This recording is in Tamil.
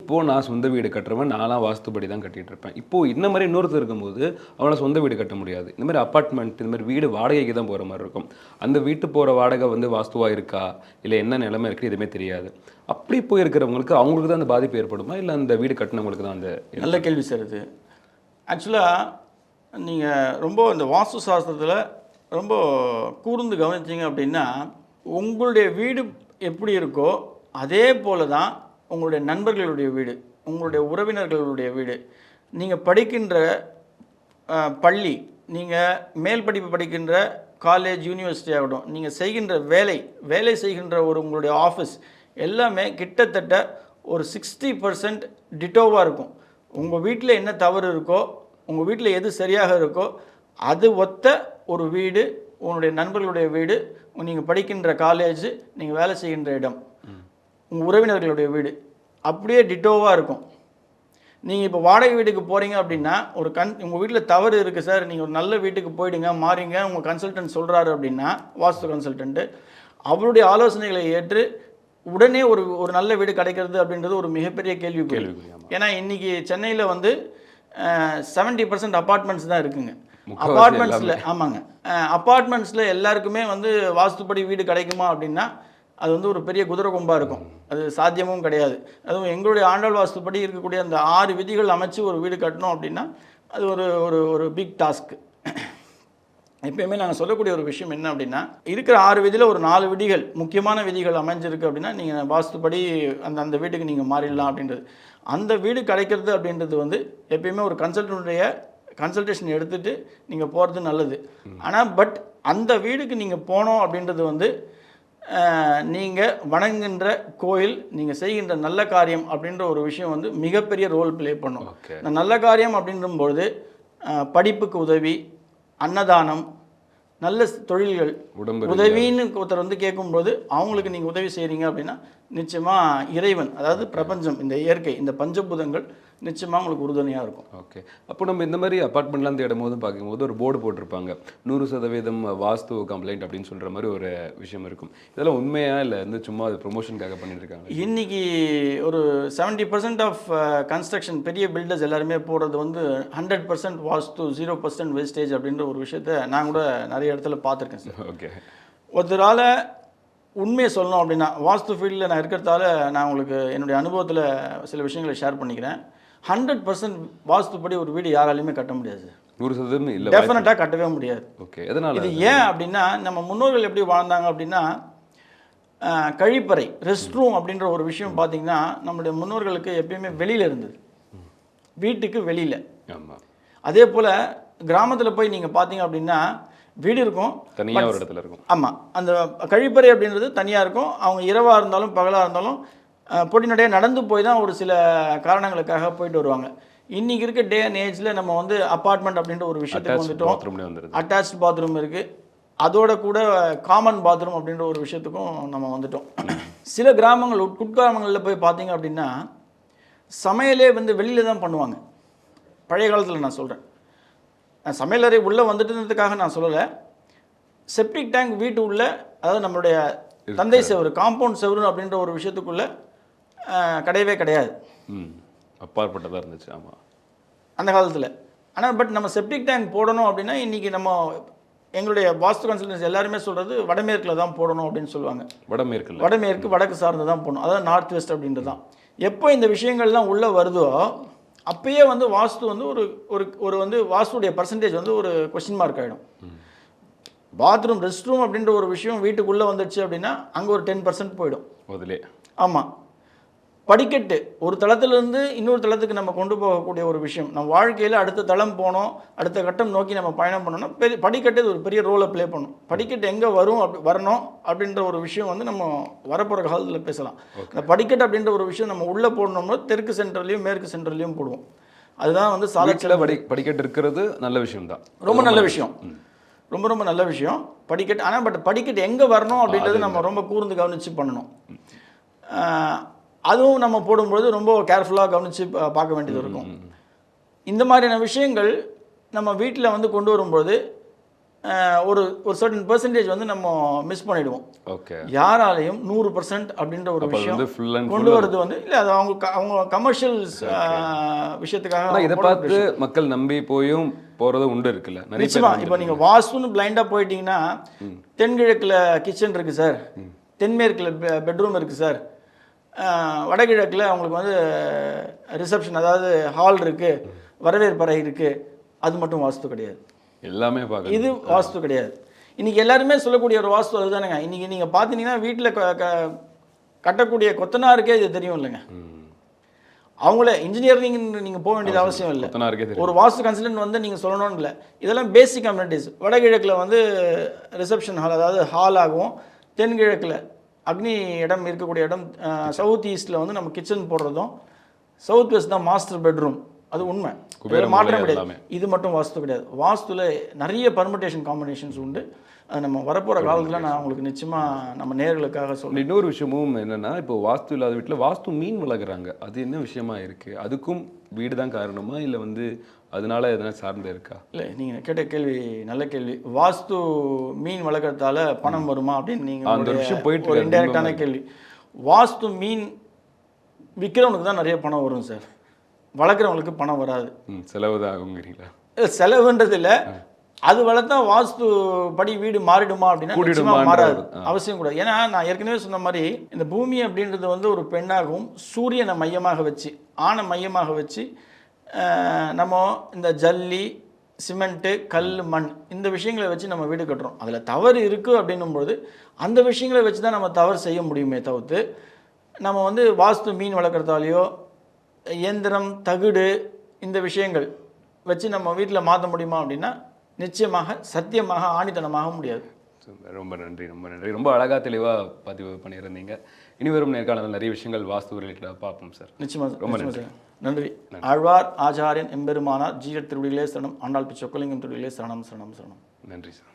இப்போது நான் சொந்த வீடு கட்டுறவன் நான்லாம் வாஸ்துபடி தான் கட்டிகிட்டு இருப்பேன். இப்போது இந்த மாதிரி இன்னொருத்தர் இருக்கும்போது அவனால் சொந்த வீடு கட்ட முடியாது. இந்த மாதிரி அப்பார்ட்மெண்ட் இந்த மாதிரி வீடு வாடகைக்கு தான் போகிற மாதிரி இருக்கும். அந்த வீட்டு போகிற வாடகை வந்து வாஸ்துவாக இருக்கா இல்லை என்ன நிலைமை இருக்குது எதுவுமே தெரியாது. அப்படி போயிருக்கிறவங்களுக்கு அவங்களுக்கு தான் அந்த பாதிப்பு ஏற்படுமா இல்லை அந்த வீடு கட்டினவங்களுக்கு தான் அந்த? நல்ல கேள்வி சார் இது. ஆக்சுவலாக நீங்கள் ரொம்ப இந்த வாஸ்து சாஸ்திரத்தில் ரொம்ப கூர்ந்து கவனிச்சிங்க அப்படின்னா உங்களுடைய வீடு எப்படி இருக்கோ அதே போல தான் உங்களுடைய நண்பர்களுடைய வீடு, உங்களுடைய உறவினர்களுடைய வீடு, நீங்கள் படிக்கின்ற பள்ளி, நீங்கள் மேல் படிப்பு படிக்கின்ற காலேஜ் யூனிவர்சிட்டி ஆகட்டும், நீங்கள் செய்கின்ற வேலை செய்கின்ற உங்களுடைய ஆஃபீஸ் எல்லாமே கிட்டத்தட்ட ஒரு 60% டிட்டோவாக இருக்கும். உங்கள் வீட்டில் என்ன தவறு இருக்கோ, உங்கள் வீட்டில் எது சரியாக இருக்கோ அது ஒத்த ஒரு வீடு உங்களுடைய நண்பர்களுடைய வீடு, நீங்கள் படிக்கின்ற காலேஜ், நீங்கள் வேலை செய்கின்ற இடம், உங்கள் உறவினர்களுடைய வீடு அப்படியே டிட்டோவாக இருக்கும். நீங்கள் இப்போ வாடகை வீட்டுக்கு போகிறீங்க அப்படின்னா உங்கள் வீட்டில் தவறு இருக்குது சார், நீங்கள் ஒரு நல்ல வீட்டுக்கு போயிடுங்க மாறிங்க உங்கள் கன்சல்டன்ட் சொல்கிறாரு அப்படின்னா, வாஸ்து கன்சல்டன்ட்டு அவருடைய ஆலோசனைகளை ஏற்று உடனே ஒரு நல்ல வீடு கிடைக்கிறது அப்படின்றது ஒரு மிகப்பெரிய கேள்வி. ஏன்னா இன்றைக்கி சென்னையில் வந்து 70% அப்பார்ட்மெண்ட்ஸ் தான் இருக்குங்க. அப்பார்ட்மெண்ட்ஸில் ஆமாங்க, அப்பார்ட்மெண்ட்ஸில் எல்லாருக்குமே வந்து வாஸ்துப்படி வீடு கிடைக்குமா அப்படின்னா அது வந்து ஒரு பெரிய குதிரை கொம்பாக இருக்கும். அது சாத்தியமும் கிடையாது. அதுவும் எங்களுடைய ஆண்டாள் வாஸ்துப்படி இருக்கக்கூடிய அந்த 6 விதிகள் அமைச்சு ஒரு வீடு கட்டணும் அப்படின்னா அது ஒரு ஒரு ஒரு பிக் டாஸ்க்கு. எப்பயுமே நாங்கள் சொல்லக்கூடிய ஒரு விஷயம் என்ன அப்படின்னா, இருக்கிற 6 விதியில் ஒரு 4 விதிகள் முக்கியமான விதிகள் அமைஞ்சிருக்கு அப்படின்னா நீங்கள் வாஸ்துப்படி அந்த வீட்டுக்கு நீங்கள் மாறிடலாம் அப்படின்றது. அந்த வீடு கிடைக்கிறது அப்படின்றது வந்து எப்பயுமே ஒரு கன்சல்டேஷன் எடுத்துகிட்டு நீங்கள் போகிறது நல்லது. ஆனால் அந்த வீடுக்கு நீங்கள் போனோம் அப்படின்றது வந்து நீங்கள் வணங்குகின்ற கோயில், நீங்கள் செய்கின்ற நல்ல காரியம் அப்படின்ற ஒரு விஷயம் வந்து மிகப்பெரிய ரோல் ப்ளே பண்ணும். இந்த நல்ல காரியம் அப்படின்றபொழுது படிப்புக்கு உதவி, அன்னதானம், நல்ல தொழில்கள், உதவின்னு ஒருத்தர் வந்து கேட்கும்போது அவங்களுக்கு நீங்கள் உதவி செய்கிறீங்க அப்படின்னா நிச்சயமாக இறைவன், அதாவது பிரபஞ்சம், இந்த இயற்கை, இந்த பஞ்சபூதங்கள் நிச்சயமாக உங்களுக்கு உறுதுணையாக இருக்கும். ஓகே. அப்போ நம்ம இந்த மாதிரி அப்பார்ட்மெண்ட்லாம் தேடும் போது பார்க்கும்போது ஒரு போர்டு போட்டிருப்பாங்க 100% வாஸ்து கம்ப்ளைண்ட் அப்படின்னு சொல்கிற மாதிரி ஒரு விஷயம் இருக்கும். இதெல்லாம் உண்மையா இல்லை வந்து சும்மா அது ப்ரொமோஷனுக்காக பண்ணிட்டு இருக்காங்க? இன்றைக்கி ஒரு 70% ஆஃப் கன்ஸ்ட்ரக்ஷன் பெரிய பில்டர்ஸ் எல்லாருமே போடுறது வந்து 100% வாஸ்து 0% வேஸ்டேஜ் அப்படின்ற ஒரு விஷயத்த நான் கூட நிறைய இடத்துல பார்த்துருக்கேன் சார். ஓகே. ஒருத்தரால் உண்மையை சொல்லணும் அப்படின்னா, வாஸ்து ஃபீல்டில் நான் இருக்கிறதால நான் உங்களுக்கு என்னுடைய அனுபவத்தில் சில விஷயங்களை ஷேர் பண்ணிக்கிறேன். 100% வாஸ்துப்படி ஒரு வீடு யாராலையுமே கட்ட முடியாது சார். 100% இல்லை, டெஃபினட்டாக கட்டவே முடியாது. ஓகே. எதனால்? இது ஏன் அப்படின்னா, நம்ம முன்னோர்கள் எப்படி வாழ்ந்தாங்க அப்படின்னா, கழிப்பறை, ரெஸ்ட் ரூம் அப்படின்ற ஒரு விஷயம் பார்த்தீங்கன்னா நம்முடைய முன்னோர்களுக்கு எப்பயுமே வெளியில் இருந்தது, வீட்டுக்கு வெளியில். ஆமாம். அதே போல் கிராமத்தில் போய் நீங்கள் பார்த்தீங்க அப்படின்னா வீடு இருக்கும், தனியாக ஒரு இடத்துல இருக்கும். ஆமாம், அந்த கழிப்பறை அப்படின்றது தனியாக இருக்கும். அவங்க இரவாக இருந்தாலும் பகலாக இருந்தாலும் பொடிநடையாக நடந்து போய் தான் ஒரு சில காரணங்களுக்காக போயிட்டு வருவாங்க. இன்றைக்கி இருக்க டே அண்ட் ஏஜில் நம்ம வந்து அப்பார்ட்மெண்ட் அப்படின்ற ஒரு விஷயத்துக்கு வந்துட்டோம். அட்டாச்ட் பாத்ரூம் இருக்குது, அதோட கூட காமன் பாத்ரூம் அப்படின்ற ஒரு விஷயத்துக்கும் நம்ம வந்துட்டோம். சில கிராமங்கள் உட்கிராமங்களில் போய் பார்த்தீங்க அப்படின்னா சமையலே வந்து வெளியில் தான் பண்ணுவாங்க. பழைய காலத்தில் நான் சொல்கிறேன், சமையலறை உள்ளே வந்துட்டுன்றதுக்காக நான் சொல்லலை. செப்டிக் டேங்க் வீட்டு உள்ள, அதாவது நம்மளுடைய தந்தை செவரு, காம்பவுண்ட் செவரு அப்படின்ற ஒரு விஷயத்துக்குள்ளே கிடையவே கிடையாது. அப்பாற்பட்டதாக இருந்துச்சு. ஆமாம், அந்த காலத்தில். ஆனால் நம்ம செப்டிக் டேங்க் போடணும் அப்படின்னா இன்றைக்கி நம்ம எங்களுடைய வாஸ்து கன்சல்டன்ஸ் எல்லாருமே சொல்கிறது வடமேற்கில் தான் போடணும் அப்படின்னு சொல்லுவாங்க. வடமேற்கு வடக்கு சார்ந்து தான் போடணும், அதாவது நார்த் வெஸ்ட் அப்படின்றது தான். எப்போ இந்த விஷயங்கள்லாம் உள்ளே வருதோ அப்பயே வந்து வாஸ்து வந்து ஒரு வந்து வாஸ்துடைய பர்சன்டேஜ் வந்து ஒரு கொஸ்டின் மார்க் ஆகிடும். பாத்ரூம், ரெஸ்ட் ரூம் அப்படின்ற ஒரு விஷயம் வீட்டுக்குள்ளே வந்துடுச்சு அப்படின்னா அங்கே ஒரு 10% போயிடும் முதலே. ஆமாம். படிக்கட்டு, ஒரு தளத்திலிருந்து இன்னொரு தளத்துக்கு நம்ம கொண்டு போகக்கூடிய ஒரு விஷயம். நம்ம வாழ்க்கையில் அடுத்த தளம் போனோம், அடுத்த கட்டம் நோக்கி நம்ம பயணம் பண்ணோம்னா படிக்கட்டு ஒரு பெரிய ரோலை ப்ளே பண்ணும். படிக்கட்டு எங்கே வரணும் அப்படின்ற ஒரு விஷயம் வந்து நம்ம வரப்போகிற காலத்தில் பேசலாம். இந்த படிக்கட்டு அப்படின்ற ஒரு விஷயம் நம்ம உள்ளே போடணும்னா தெற்கு சென்டர்லையும் மேற்கு சென்டர்லையும் போடுவோம். அதுதான் வந்து சாலையில் படிக்கட்டு இருக்கிறது நல்ல விஷயம் தான், ரொம்ப நல்ல விஷயம், ரொம்ப ரொம்ப நல்ல விஷயம் படிக்கட்டு. ஆனால் படிக்கட்டு எங்கே வரணும் அப்படின்றது நம்ம ரொம்ப கூர்ந்து கவனித்து பண்ணணும். அதுவும் நம்ம போடும்பொழுது ரொம்ப கேர்ஃபுல்லாக கவனித்து பார்க்க வேண்டியது இருக்கும். இந்த மாதிரியான விஷயங்கள் நம்ம வீட்டில் வந்து கொண்டு வரும்போது ஒரு ஒரு சர்டன் பெர்சன்டேஜ் வந்து நம்ம மிஸ் பண்ணிடுவோம். ஓகே. யாராலையும் 100% அப்படின்ற ஒரு அப்ப விஷயம் வந்து ஃபுல் அண்ட் கொண்டு வரது வந்து இல்லை, அது அவங்க கமர்ஷியல் விஷயத்துக்காக ஆனா இதை அவங்க போடுற பார்த்து மக்கள் நம்பி போயும் போறதும் உண்டு இருக்குல்ல நிறைய பேர் நிச்சயமா. இப்போ நீங்கள் வாஸ்துன்னு பிளைண்டாக போயிட்டீங்கன்னா, தென்கிழக்கில் கிச்சன் இருக்குது சார், தென்மேற்கில் பெட்ரூம் இருக்குது சார், வடகிழக்கில் அவங்களுக்கு வந்து ரிசப்ஷன் அதாவது ஹால் இருக்குது, வரவேற்பறை இருக்குது, அது மட்டும் வாஸ்து கிடையாது. எல்லாமே பார்க்க இது வாஸ்து கிடையாது. இன்றைக்கி எல்லாருமே சொல்லக்கூடிய ஒரு வாஸ்து அதுதானுங்க. இன்றைக்கி நீங்கள் பார்த்தீங்கன்னா வீட்டில் கட்டக்கூடிய கொத்தனாருக்கே இது தெரியும் இல்லைங்க. அவங்களே இன்ஜினியரிங் நீங்கள் போக வேண்டியது அவசியம் இல்லை. ஒரு வாஸ்து கன்சல்டன்ட் வந்து நீங்கள் சொல்லணும்னு இல்லை. இதெல்லாம் பேசிக் கம்யூனிட்டிஸ். வடகிழக்கில் வந்து ரிசப்ஷன் ஹால் அதாவது ஹால் ஆகும், தென்கிழக்கில் அக்னி இடம் இருக்கக்கூடிய இடம், சவுத் ஈஸ்ட்டில் வந்து நம்ம கிச்சன் போடுறதும், சவுத் வெஸ்ட் தான் மாஸ்டர் பெட்ரூம். அது உண்மை, மாற்றம் கிடையாது. இது மட்டும் வாஸ்து கிடையாது. வாஸ்துல நிறைய பர்முடேஷன் காம்பினேஷன்ஸ் உண்டு. அது நம்ம வரப்போகிற காலத்தில் நான் உங்களுக்கு நிச்சயமாக நம்ம நேர்களுக்காக சொல்கிறேன். இன்னொரு விஷயமும் என்னன்னா, இப்போ வாஸ்து இல்லாத வீட்டில் வாஸ்து மீன் வளர்க்குறாங்க. அது என்ன விஷயமா இருக்கு? அதுக்கும் வீடு தான் காரணமா இல்லை வந்து அதனால எதனா சார்ந்து இருக்கா? இல்லை, நீங்கள் கேட்ட கேள்வி நல்ல கேள்வி. வாஸ்து மீன் வளர்க்குறதால பணம் வருமா அப்படின்னு நீங்கள் அந்த விஷயம் போயிட்டு ஒரு இன்டெரக்டான கேள்வி. வாஸ்து மீன் விற்கிறவனுக்கு தான் நிறைய பணம் வரும் சார், வளர்க்குறவங்களுக்கு பணம் வராது. செலவு தான் ஆகுங்கிறீங்களா? செலவுன்றது இல்லை, அது வளர்த்தா வாஸ்து படி வீடு மாறிடுமா அப்படின்னா நிச்சயமா மாறாது, அவசியம் கூடாது. ஏன்னா நான் ஏற்கனவே சொன்ன மாதிரி இந்த பூமி அப்படின்றது வந்து ஒரு பெண்ணாகவும் சூரியனை மையமாக வச்சு ஆணை மையமாக வச்சு நம்ம இந்த ஜல்லி சிமெண்ட்டு கல் மண் இந்த விஷயங்களை வச்சு நம்ம வீடு கட்டுறோம். அதில் தவறு இருக்குது அப்படின்னும்பொழுது அந்த விஷயங்களை வச்சு தான் நம்ம தவறு செய்ய முடியுமே தவிர்த்து நம்ம வந்து வாஸ்து மீன் வளர்க்குறதாலேயோ இயந்திரம் தகுடு இந்த விஷயங்கள் வச்சு நம்ம வீட்டில் மாற்ற முடியுமா அப்படின்னா நிச்சயமாக சத்தியமாக ஆணித்தனமாக முடியாது. ரொம்ப நன்றி, ரொம்ப நன்றி. ரொம்ப அழகாக தெளிவாக பதிவு பண்ணியிருந்தீங்க. இனி வரும் நேர்காணல் நிறைய விஷயங்கள் வாஸ்து ரிலேட்டடாக பார்ப்போம் சார். நிச்சயமாக ரொம்ப நன்றி. ஆழ்வார் ஆச்சாரியன் எம்பெருமானார் ஜீரத் திருவடிகளே சரணம், ஆண்டாள் பிச்சை சொக்கலிங்கம் திருவடிகளே சரணம் சரணம் சரணம். நன்றி சார்.